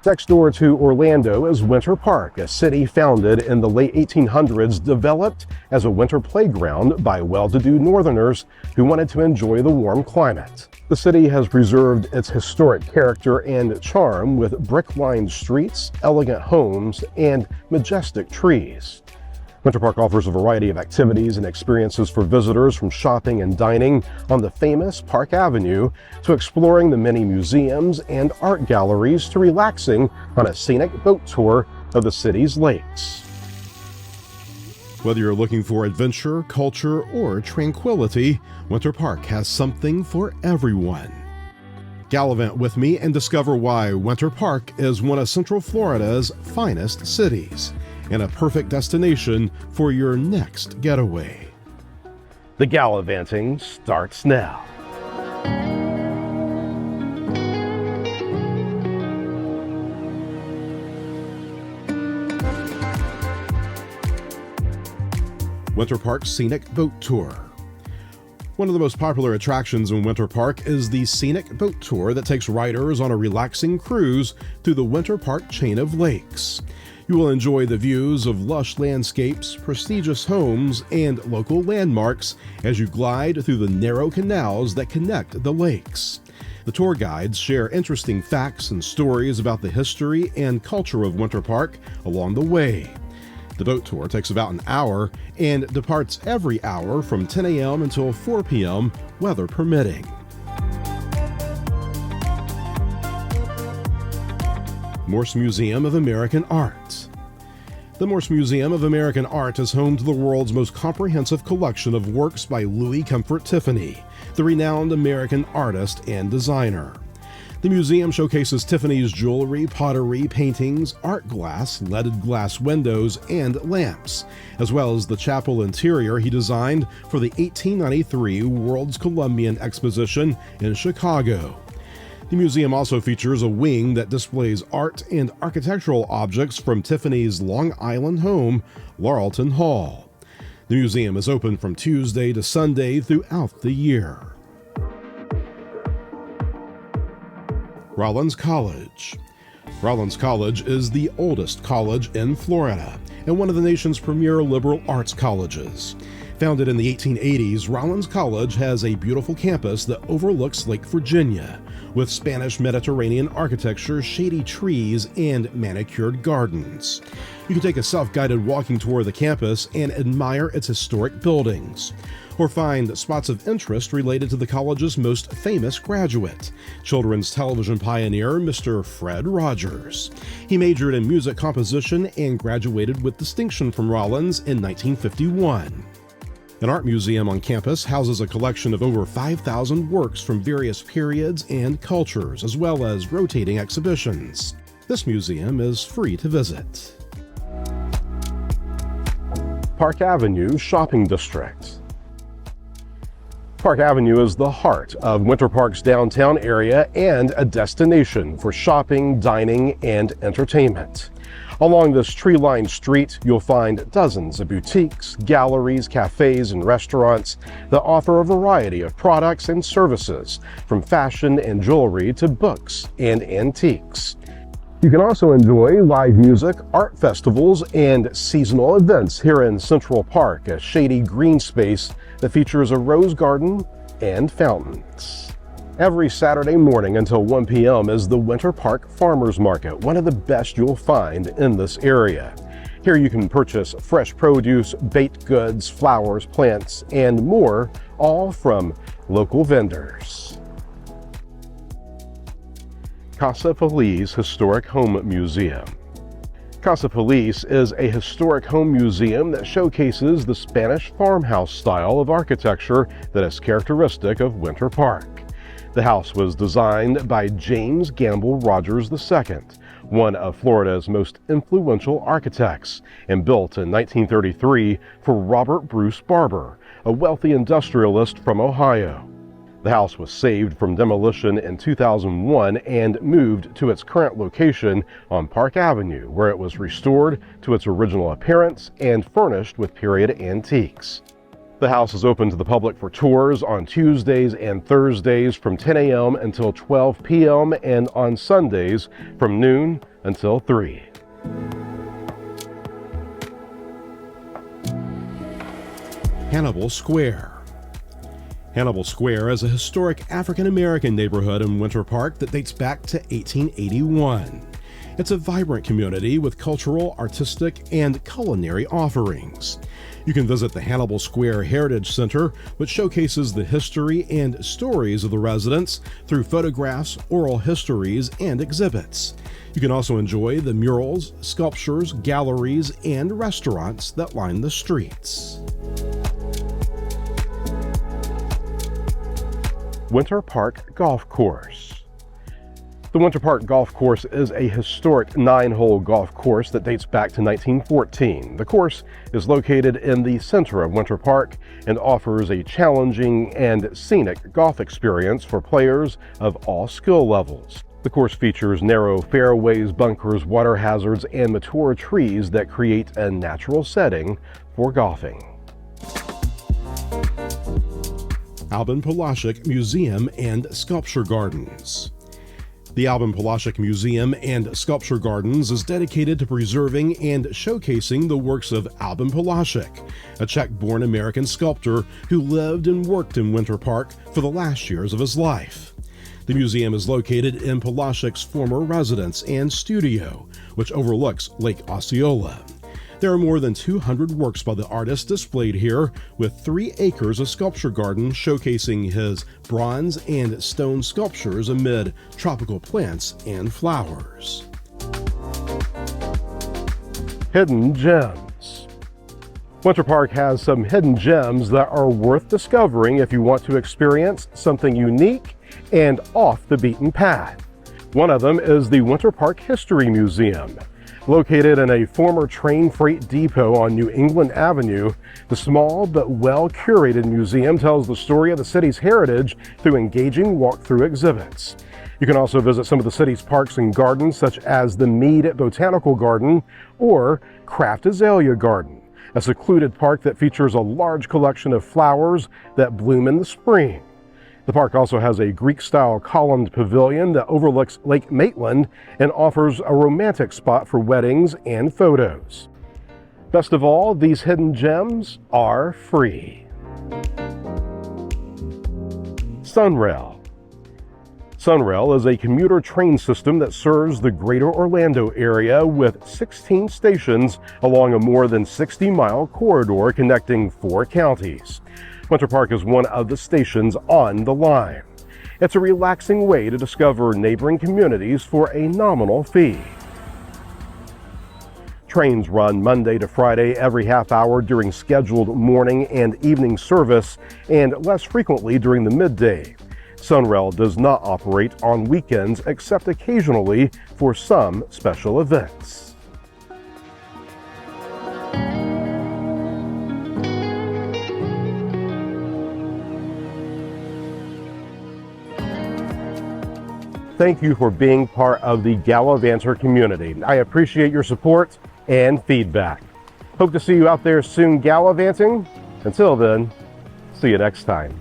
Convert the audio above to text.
Next door to Orlando is Winter Park, a city founded in the late 1800s, developed as a winter playground by well-to-do Northerners who wanted to enjoy the warm climate. The city has preserved its historic character and charm with brick-lined streets, elegant homes, and majestic trees. Winter Park offers a variety of activities and experiences for visitors, from shopping and dining on the famous Park Avenue to exploring the many museums and art galleries to relaxing on a scenic boat tour of the city's lakes. Whether you're looking for adventure, culture, or tranquility, Winter Park has something for everyone. Gallivant with me and discover why Winter Park is one of Central Florida's finest cities and a perfect destination for your next getaway. The gallivanting starts now. Winter Park Scenic Boat Tour. One of the most popular attractions in Winter Park is the Scenic Boat Tour that takes riders on a relaxing cruise through the Winter Park chain of lakes. You will enjoy the views of lush landscapes, prestigious homes, and local landmarks as you glide through the narrow canals that connect the lakes. The tour guides share interesting facts and stories about the history and culture of Winter Park along the way. The boat tour takes about an hour and departs every hour from 10 a.m. until 4 p.m., weather permitting. Morse Museum of American Art. The Morse Museum of American Art is home to the world's most comprehensive collection of works by Louis Comfort Tiffany, the renowned American artist and designer. The museum showcases Tiffany's jewelry, pottery, paintings, art glass, leaded glass windows, and lamps, as well as the chapel interior he designed for the 1893 World's Columbian Exposition in Chicago. The museum also features a wing that displays art and architectural objects from Tiffany's Long Island home, Laurelton Hall. The museum is open from Tuesday to Sunday throughout the year. Rollins College. Rollins College is the oldest college in Florida and one of the nation's premier liberal arts colleges. Founded in the 1880s, Rollins College has a beautiful campus that overlooks Lake Virginia, with Spanish Mediterranean architecture, shady trees, and manicured gardens. You can take a self-guided walking tour of the campus and admire its historic buildings, or find spots of interest related to the college's most famous graduate, children's television pioneer Mr. Fred Rogers. He majored in music composition and graduated with distinction from Rollins in 1951. An art museum on campus houses a collection of over 5,000 works from various periods and cultures, as well as rotating exhibitions. This museum is free to visit. Park Avenue Shopping District. Park Avenue is the heart of Winter Park's downtown area and a destination for shopping, dining, and entertainment. Along this tree-lined street, you'll find dozens of boutiques, galleries, cafes, and restaurants that offer a variety of products and services, from fashion and jewelry to books and antiques. You can also enjoy live music, art festivals, and seasonal events here in Central Park, a shady green space that features a rose garden and fountains. Every Saturday morning until 1 p.m. is the Winter Park Farmers Market, one of the best you'll find in this area. Here you can purchase fresh produce, baked goods, flowers, plants, and more, all from local vendors. Casa Historic Home Museum. Casa is a historic home museum that showcases the Spanish farmhouse style of architecture that is characteristic of Winter Park. The house was designed by James Gamble Rogers II, one of Florida's most influential architects, and built in 1933 for Robert Bruce Barber, a wealthy industrialist from Ohio. The house was saved from demolition in 2001 and moved to its current location on Park Avenue, where it was restored to its original appearance and furnished with period antiques. The house is open to the public for tours on Tuesdays and Thursdays from 10 a.m. until 12 p.m. and on Sundays from noon until 3. Hannibal Square. Hannibal Square is a historic African-American neighborhood in Winter Park that dates back to 1881. It's a vibrant community with cultural, artistic, and culinary offerings. You can visit the Hannibal Square Heritage Center, which showcases the history and stories of the residents through photographs, oral histories, and exhibits. You can also enjoy the murals, sculptures, galleries, and restaurants that line the streets. Winter Park Golf Course. The Winter Park Golf Course is a historic 9-hole golf course that dates back to 1914. The course is located in the center of Winter Park and offers a challenging and scenic golf experience for players of all skill levels. The course features narrow fairways, bunkers, water hazards, and mature trees that create a natural setting for golfing. Albin Polashek Museum and Sculpture Gardens. The Albin Polashek Museum and Sculpture Gardens is dedicated to preserving and showcasing the works of Albin Polashek, a Czech-born American sculptor who lived and worked in Winter Park for the last years of his life. The museum is located in Polashek's former residence and studio, which overlooks Lake Osceola. There are more than 200 works by the artist displayed here, with 3 acres of sculpture garden showcasing his bronze and stone sculptures amid tropical plants and flowers. Hidden gems. Winter Park has some hidden gems that are worth discovering if you want to experience something unique and off the beaten path. One of them is the Winter Park History Museum. Located in a former train freight depot on New England Avenue, the small but well-curated museum tells the story of the city's heritage through engaging walk-through exhibits. You can also visit some of the city's parks and gardens, such as the Mead Botanical Garden or Kraft Azalea Garden, a secluded park that features a large collection of flowers that bloom in the spring. The park also has a Greek-style columned pavilion that overlooks Lake Maitland and offers a romantic spot for weddings and photos. Best of all, these hidden gems are free. SunRail. SunRail is a commuter train system that serves the greater Orlando area with 16 stations along a more than 60-mile corridor connecting 4 counties. Winter Park is one of the stations on the line. It's a relaxing way to discover neighboring communities for a nominal fee. Trains run Monday to Friday every half hour during scheduled morning and evening service and less frequently during the midday. SunRail does not operate on weekends except occasionally for some special events. Thank you for being part of the Gallivanter community. I appreciate your support and feedback. Hope to see you out there soon gallivanting. Until then, see you next time.